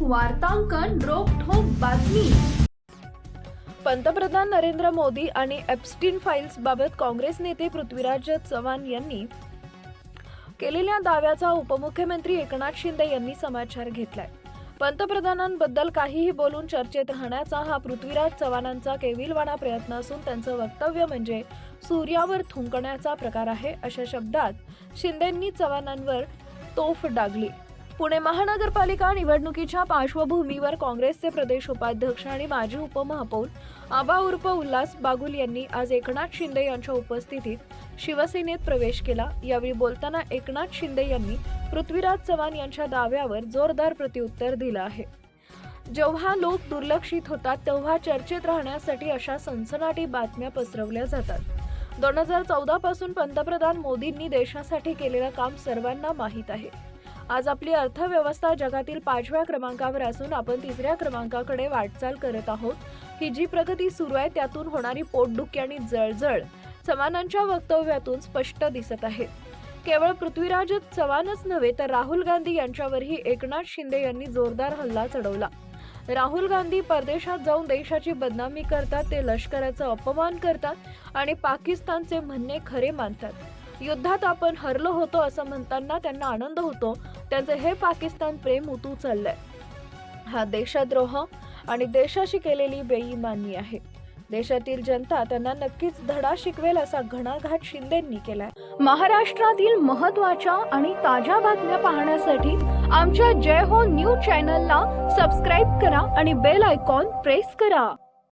वार्तांकन रोखठोक बातमी। पंतप्रधान नरेंद्र मोदी आणि एप्स्टीन फाईल्स बाबत काँग्रेस नेते पृथ्वीराज चव्हाण यांनी केलेल्या दाव्याचा उपमुख्यमंत्री एकनाथ शिंदे यांनी समाचार घेतलाय। पंतप्रधानांबद्दल काहीही बोलून चर्चेत राहण्याचा हा पृथ्वीराज चव्हाणांचा केविलवाणा प्रयत्न असून त्यांचं वक्तव्य म्हणजे सूर्यावर थुंकण्याचा प्रकार आहे, अशा शब्दात शिंदेंनी चव्हाणांवर तोफ डागली। पुणे महानगरपालिका निवडणुकीच्या पार्श्वभूमीवर काँग्रेसचे प्रदेश उपाध्यक्ष आणि माजी उपमहापौर आबा उर्फ उल्हास बागुल यांनी आज एकनाथ शिंदे यांच्या उपस्थितीत शिवसेनेत प्रवेश केला। यावेळी बोलताना एकनाथ शिंदे यांनी पृथ्वीराज चव्हाण यांच्या दाव्यावर जोरदार प्रत्युत्तर दिलं आहे। जेव्हा लोक दुर्लक्षित होतात तेव्हा चर्चेत राहण्यासाठी अशा सनसनाटी बातम्या पसरवल्या जातात। 2014 पासून पंतप्रधान मोदींनी देशासाठी केलेलं काम सर्वांना माहीत आहे। आज आपली अर्थव्यवस्था जगातील 5व्या क्रमांकावर असून आपण 3ऱ्या क्रमांकाकडे वाटचाल करत आहोत। ही जी प्रगती सुरू आहे त्यातून होणारी पोटदुखी आणि जळजळ चव्हाणांच्या वक्तव्यातून स्पष्ट दिसत आहे। केवळ पृथ्वीराज चव्हाणच नव्हे तर राहुल गांधी यांच्यावरही एकनाथ शिंदे यांनी जोरदार हल्ला चढवला। राहुल गांधी परदेशात जाऊन देशाची बदनामी करतात, ते लष्कराचा अपमान करतात आणि पाकिस्तानचे म्हणणे खरे मानतात। युद्धात आपण हरलो होतो असं म्हणताना त्यांना आनंद होतो, त्यांचे हे पाकिस्तान प्रेम उतू चाललंय। हा देशद्रोह आणि देशाशी केलेली बेईमानी आहे। देशातील जनता त्यांना नक्कीच धडा शिकवेल असा घणाघात शिंदेंनी केलाय। महाराष्ट्रातील महत्त्वाच्या आणि ताज्या बातम्या पाहण्यासाठी आमच्या जय हो न्यूज चॅनलला सबस्क्राईब करा आणि बेल आयकॉन प्रेस करा।